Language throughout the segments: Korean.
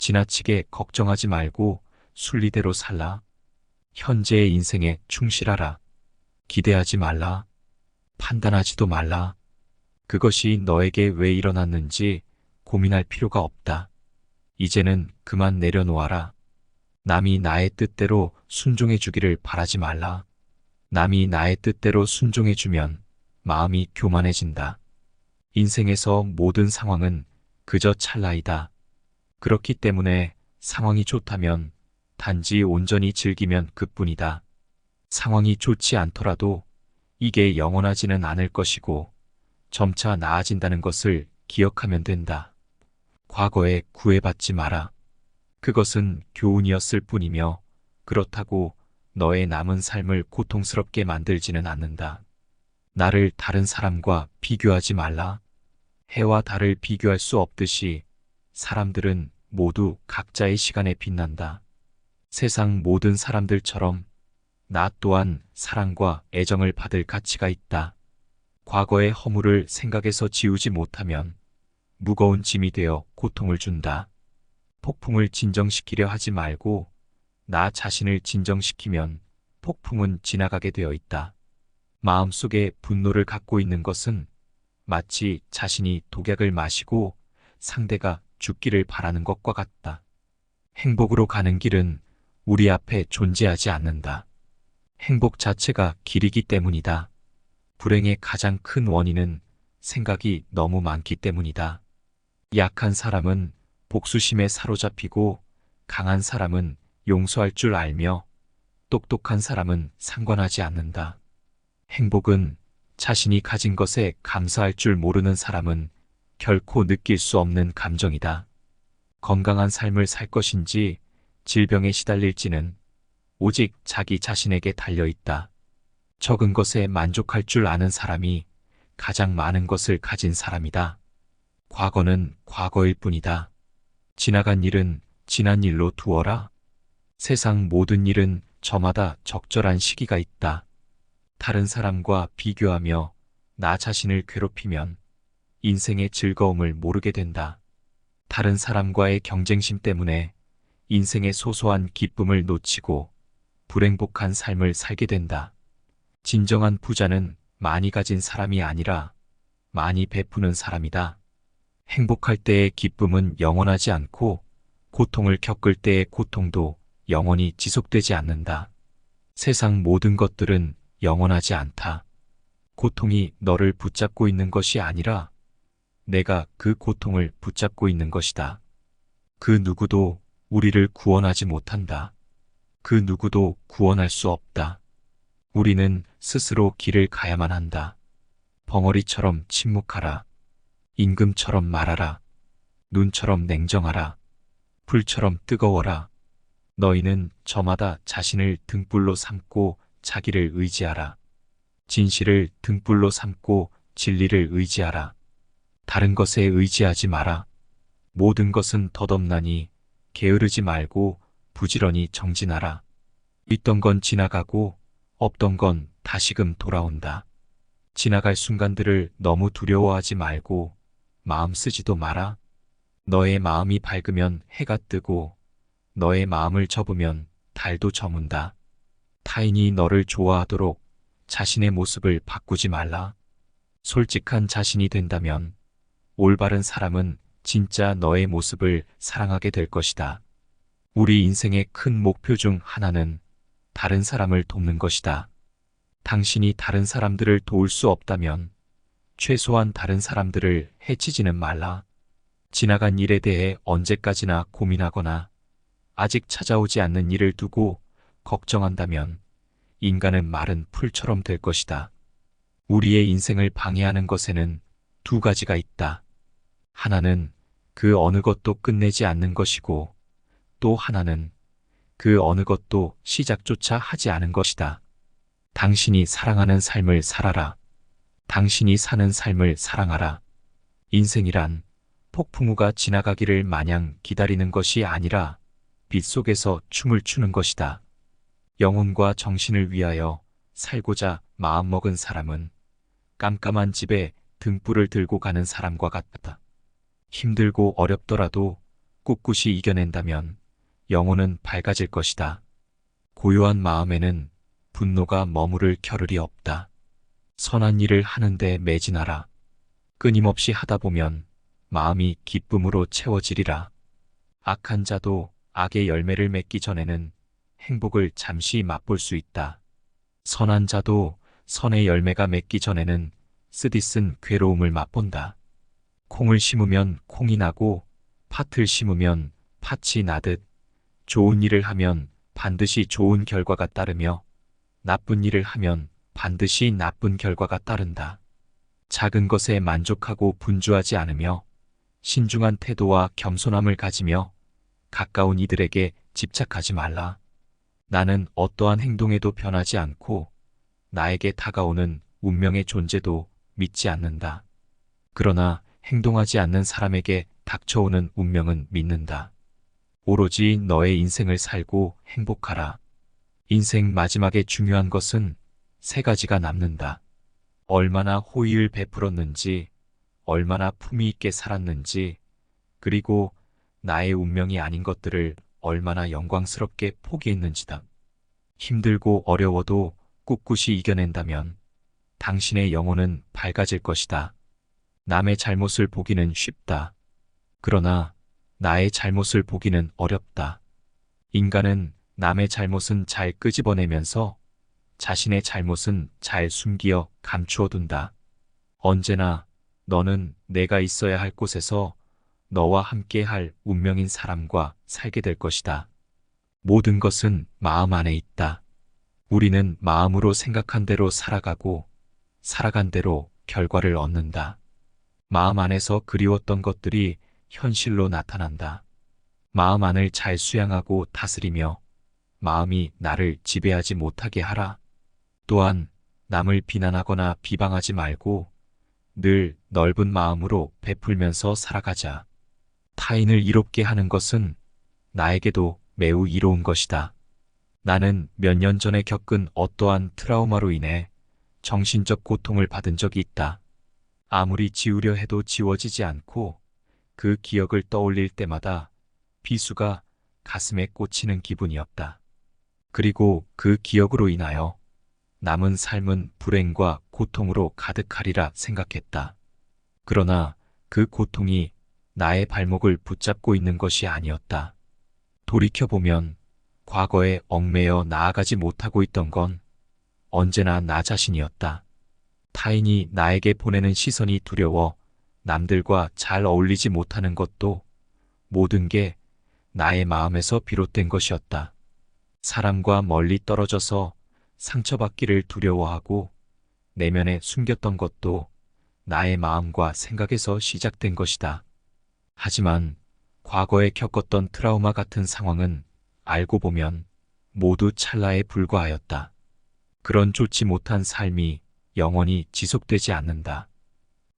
지나치게 걱정하지 말고 순리대로 살라. 현재의 인생에 충실하라. 기대하지 말라. 판단하지도 말라. 그것이 너에게 왜 일어났는지 고민할 필요가 없다. 이제는 그만 내려놓아라. 남이 나의 뜻대로 순종해 주기를 바라지 말라. 남이 나의 뜻대로 순종해 주면 마음이 교만해진다. 인생에서 모든 상황은 그저 찰나이다. 그렇기 때문에 상황이 좋다면 단지 온전히 즐기면 그뿐이다. 상황이 좋지 않더라도 이게 영원하지는 않을 것이고 점차 나아진다는 것을 기억하면 된다. 과거에 구애받지 마라. 그것은 교훈이었을 뿐이며 그렇다고 너의 남은 삶을 고통스럽게 만들지는 않는다. 나를 다른 사람과 비교하지 말라. 해와 달을 비교할 수 없듯이 사람들은 모두 각자의 시간에 빛난다. 세상 모든 사람들처럼 나 또한 사랑과 애정을 받을 가치가 있다. 과거의 허물을 생각에서 지우지 못하면 무거운 짐이 되어 고통을 준다. 폭풍을 진정시키려 하지 말고 나 자신을 진정시키면 폭풍은 지나가게 되어 있다. 마음속에 분노를 갖고 있는 것은 마치 자신이 독약을 마시고 상대가 죽기를 바라는 것과 같다. 행복으로 가는 길은 우리 앞에 존재하지 않는다. 행복 자체가 길이기 때문이다. 불행의 가장 큰 원인은 생각이 너무 많기 때문이다. 약한 사람은 복수심에 사로잡히고 강한 사람은 용서할 줄 알며 똑똑한 사람은 상관하지 않는다. 행복은 자신이 가진 것에 감사할 줄 모르는 사람은 결코 느낄 수 없는 감정이다. 건강한 삶을 살 것인지 질병에 시달릴지는 오직 자기 자신에게 달려있다. 적은 것에 만족할 줄 아는 사람이 가장 많은 것을 가진 사람이다. 과거는 과거일 뿐이다. 지나간 일은 지난 일로 두어라. 세상 모든 일은 저마다 적절한 시기가 있다. 다른 사람과 비교하며 나 자신을 괴롭히면 인생의 즐거움을 모르게 된다. 다른 사람과의 경쟁심 때문에 인생의 소소한 기쁨을 놓치고 불행복한 삶을 살게 된다. 진정한 부자는 많이 가진 사람이 아니라 많이 베푸는 사람이다. 행복할 때의 기쁨은 영원하지 않고 고통을 겪을 때의 고통도 영원히 지속되지 않는다. 세상 모든 것들은 영원하지 않다. 고통이 너를 붙잡고 있는 것이 아니라 내가 그 고통을 붙잡고 있는 것이다. 그 누구도 우리를 구원하지 못한다. 그 누구도 구원할 수 없다. 우리는 스스로 길을 가야만 한다. 벙어리처럼 침묵하라. 임금처럼 말하라. 눈처럼 냉정하라. 불처럼 뜨거워라. 너희는 저마다 자신을 등불로 삼고 자기를 의지하라. 진실을 등불로 삼고 진리를 의지하라. 다른 것에 의지하지 마라. 모든 것은 덧없나니 게으르지 말고 부지런히 정진하라. 있던 건 지나가고 없던 건 다시금 돌아온다. 지나갈 순간들을 너무 두려워하지 말고 마음 쓰지도 마라. 너의 마음이 밝으면 해가 뜨고 너의 마음을 접으면 달도 저문다. 타인이 너를 좋아하도록 자신의 모습을 바꾸지 말라. 솔직한 자신이 된다면 올바른 사람은 진짜 너의 모습을 사랑하게 될 것이다. 우리 인생의 큰 목표 중 하나는 다른 사람을 돕는 것이다. 당신이 다른 사람들을 도울 수 없다면 최소한 다른 사람들을 해치지는 말라. 지나간 일에 대해 언제까지나 고민하거나 아직 찾아오지 않는 일을 두고 걱정한다면 인간은 마른 풀처럼 될 것이다. 우리의 인생을 방해하는 것에는 두 가지가 있다. 하나는 그 어느 것도 끝내지 않는 것이고 또 하나는 그 어느 것도 시작조차 하지 않은 것이다. 당신이 사랑하는 삶을 살아라. 당신이 사는 삶을 사랑하라. 인생이란 폭풍우가 지나가기를 마냥 기다리는 것이 아니라 빛 속에서 춤을 추는 것이다. 영혼과 정신을 위하여 살고자 마음먹은 사람은 깜깜한 집에 등불을 들고 가는 사람과 같다. 힘들고 어렵더라도 꿋꿋이 이겨낸다면 영혼은 밝아질 것이다. 고요한 마음에는 분노가 머무를 겨를이 없다. 선한 일을 하는데 매진하라. 끊임없이 하다 보면 마음이 기쁨으로 채워지리라. 악한 자도 악의 열매를 맺기 전에는 행복을 잠시 맛볼 수 있다. 선한 자도 선의 열매가 맺기 전에는 쓰디쓴 괴로움을 맛본다. 콩을 심으면 콩이 나고 팥을 심으면 팥이 나듯 좋은 일을 하면 반드시 좋은 결과가 따르며 나쁜 일을 하면 반드시 나쁜 결과가 따른다. 작은 것에 만족하고 분주하지 않으며 신중한 태도와 겸손함을 가지며 가까운 이들에게 집착하지 말라. 나는 어떠한 행동에도 변하지 않고 나에게 다가오는 운명의 존재도 믿지 않는다. 그러나 행동하지 않는 사람에게 닥쳐오는 운명은 믿는다. 오로지 너의 인생을 살고 행복하라. 인생 마지막에 중요한 것은 세 가지가 남는다. 얼마나 호의를 베풀었는지, 얼마나 품위 있게 살았는지, 그리고 나의 운명이 아닌 것들을 얼마나 영광스럽게 포기했는지다. 힘들고 어려워도 꿋꿋이 이겨낸다면 당신의 영혼은 밝아질 것이다. 남의 잘못을 보기는 쉽다. 그러나 나의 잘못을 보기는 어렵다. 인간은 남의 잘못은 잘 끄집어내면서 자신의 잘못은 잘 숨기어 감추어 둔다. 언제나 너는 내가 있어야 할 곳에서 너와 함께 할 운명인 사람과 살게 될 것이다. 모든 것은 마음 안에 있다. 우리는 마음으로 생각한 대로 살아가고 살아간 대로 결과를 얻는다. 마음 안에서 그리웠던 것들이 현실로 나타난다. 마음 안을 잘 수양하고 다스리며 마음이 나를 지배하지 못하게 하라. 또한 남을 비난하거나 비방하지 말고 늘 넓은 마음으로 베풀면서 살아가자. 타인을 이롭게 하는 것은 나에게도 매우 이로운 것이다. 나는 몇 년 전에 겪은 어떠한 트라우마로 인해 정신적 고통을 받은 적이 있다. 아무리 지우려 해도 지워지지 않고 그 기억을 떠올릴 때마다 비수가 가슴에 꽂히는 기분이었다. 그리고 그 기억으로 인하여 남은 삶은 불행과 고통으로 가득하리라 생각했다. 그러나 그 고통이 나의 발목을 붙잡고 있는 것이 아니었다. 돌이켜보면 과거에 얽매여 나아가지 못하고 있던 건 언제나 나 자신이었다. 타인이 나에게 보내는 시선이 두려워 남들과 잘 어울리지 못하는 것도 모든 게 나의 마음에서 비롯된 것이었다. 사람과 멀리 떨어져서 상처받기를 두려워하고 내면에 숨겼던 것도 나의 마음과 생각에서 시작된 것이다. 하지만 과거에 겪었던 트라우마 같은 상황은 알고 보면 모두 찰나에 불과하였다. 그런 좋지 못한 삶이 영원히 지속되지 않는다.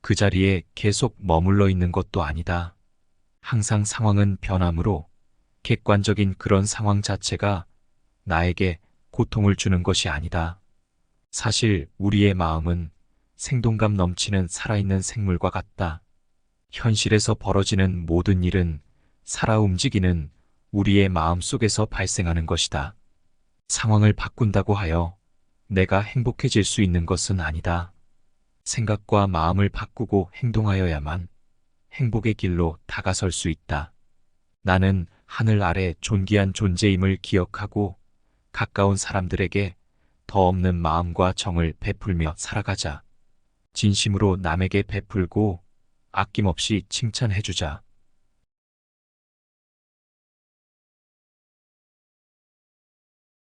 그 자리에 계속 머물러 있는 것도 아니다. 항상 상황은 변하므로 객관적인 그런 상황 자체가 나에게 고통을 주는 것이 아니다. 사실 우리의 마음은 생동감 넘치는 살아있는 생물과 같다. 현실에서 벌어지는 모든 일은 살아 움직이는 우리의 마음 속에서 발생하는 것이다. 상황을 바꾼다고 하여 내가 행복해질 수 있는 것은 아니다. 생각과 마음을 바꾸고 행동하여야만 행복의 길로 다가설 수 있다. 나는 하늘 아래 존귀한 존재임을 기억하고 가까운 사람들에게 더 없는 마음과 정을 베풀며 살아가자. 진심으로 남에게 베풀고 아낌없이 칭찬해주자.